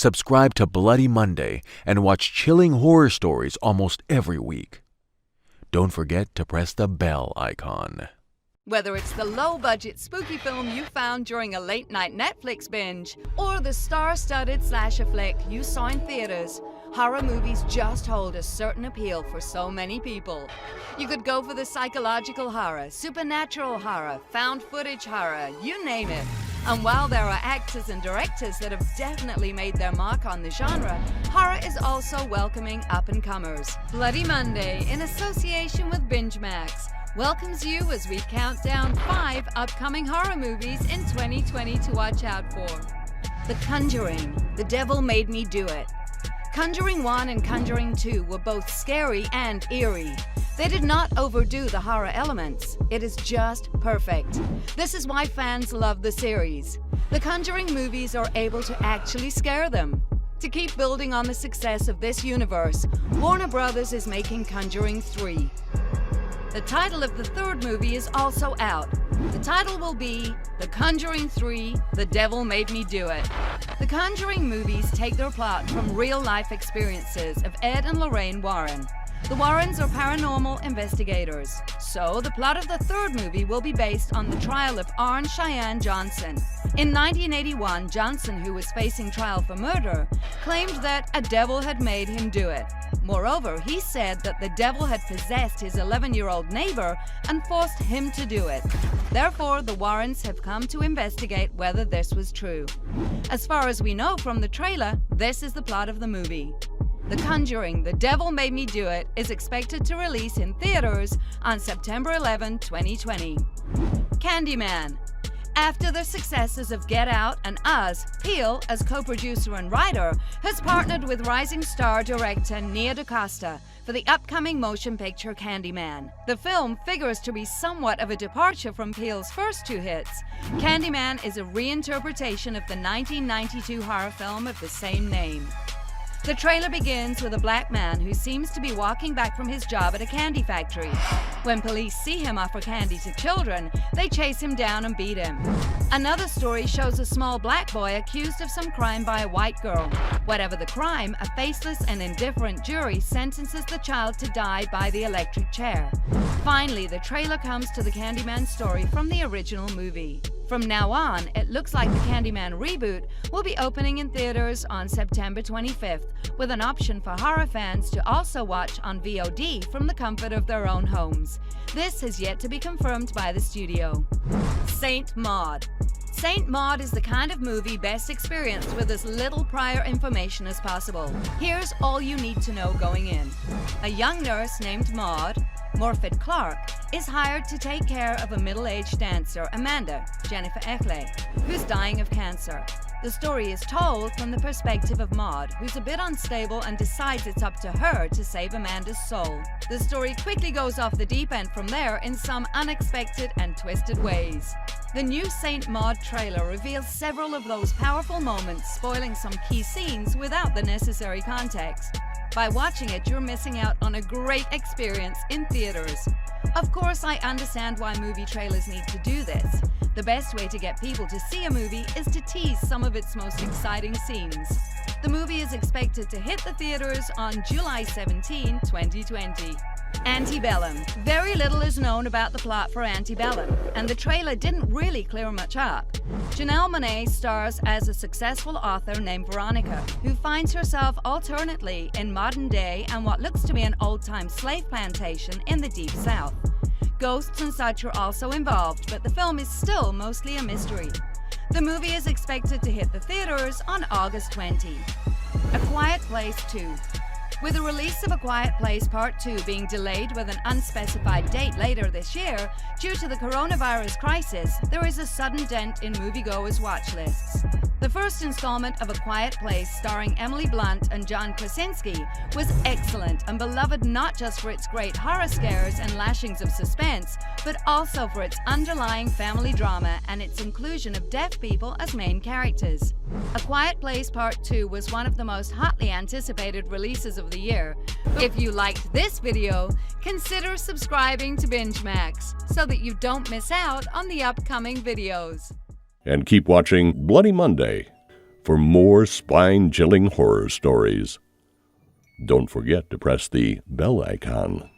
Subscribe to Bloody Monday and watch chilling horror stories almost every week. Don't forget to press the bell icon. Whether it's the low-budget spooky film you found during a late-night Netflix binge or the star-studded slasher flick you saw in theaters, horror movies just hold a certain appeal for so many people. You could go for the psychological horror, supernatural horror, found footage horror, you name it. And while there are actors and directors that have definitely made their mark on the genre, horror is also welcoming up-and-comers. Bloody Monday, in association with Binge Max, welcomes you as we count down 5 upcoming horror movies in 2020 to watch out for. The Conjuring, The Devil Made Me Do It. Conjuring 1 and Conjuring 2 were both scary and eerie. They did not overdo the horror elements. It is just perfect. This is why fans love the series. The Conjuring movies are able to actually scare them. To keep building on the success of this universe, Warner Brothers is making Conjuring 3. The title of the third movie is also out. The title will be The Conjuring 3, The Devil Made Me Do It. The Conjuring movies take their plot from real-life experiences of Ed and Lorraine Warren. The Warrens are paranormal investigators, so the plot of the third movie will be based on the trial of Arne Cheyenne Johnson. In 1981, Johnson, who was facing trial for murder, claimed that a devil had made him do it. Moreover, he said that the devil had possessed his 11-year-old neighbor and forced him to do it. Therefore, the Warrens have come to investigate whether this was true. As far as we know from the trailer, this is the plot of the movie. The Conjuring, The Devil Made Me Do It is expected to release in theaters on September 11, 2020. Candyman. After the successes of Get Out and Us, Peele, as co-producer and writer, has partnered with rising star director Nia DaCosta for the upcoming motion picture Candyman. The film figures to be somewhat of a departure from Peele's first 2 hits. Candyman is a reinterpretation of the 1992 horror film of the same name. The trailer begins with a black man who seems to be walking back from his job at a candy factory. When police see him offer candy to children, they chase him down and beat him. Another story shows a small black boy accused of some crime by a white girl. Whatever the crime, a faceless and indifferent jury sentences the child to die by the electric chair. Finally, the trailer comes to the Candyman story from the original movie. From now on, it looks like the Candyman reboot will be opening in theaters on September 25th, with an option for horror fans to also watch on VOD from the comfort of their own homes. This has yet to be confirmed by the studio. Saint Maud. Saint Maud is the kind of movie best experienced with as little prior information as possible. Here's all you need to know going in. A young nurse named Maud, Morfydd Clark, is hired to take care of a middle-aged dancer, Amanda, Jennifer Echley, who's dying of cancer. The story is told from the perspective of Maud, who's a bit unstable and decides it's up to her to save Amanda's soul. The story quickly goes off the deep end from there in some unexpected and twisted ways. The new Saint Maud trailer reveals several of those powerful moments, spoiling some key scenes without the necessary context. By watching it, you're missing out on a great experience in theaters. Of course, I understand why movie trailers need to do this. The best way to get people to see a movie is to tease some of its most exciting scenes. The movie is expected to hit the theaters on July 17, 2020. Antebellum. Very little is known about the plot for Antebellum, and the trailer didn't really clear much up. Janelle Monáe stars as a successful author named Veronica, who finds herself alternately in modern day and what looks to be an old-time slave plantation in the Deep South. Ghosts and such are also involved, but the film is still mostly a mystery. The movie is expected to hit the theaters on August 20. A Quiet Place 2. With the release of A Quiet Place Part 2 being delayed with an unspecified date later this year due to the coronavirus crisis, there is a sudden dent in moviegoers' watch lists. The first installment of A Quiet Place, starring Emily Blunt and John Krasinski, was excellent and beloved not just for its great horror scares and lashings of suspense, but also for its underlying family drama and its inclusion of deaf people as main characters. A Quiet Place Part 2 was one of the most hotly anticipated releases of the year. If you liked this video, consider subscribing to Binge Max so that you don't miss out on the upcoming videos. And keep watching Bloody Monday. for more spine-chilling horror stories. Don't forget to press the bell icon.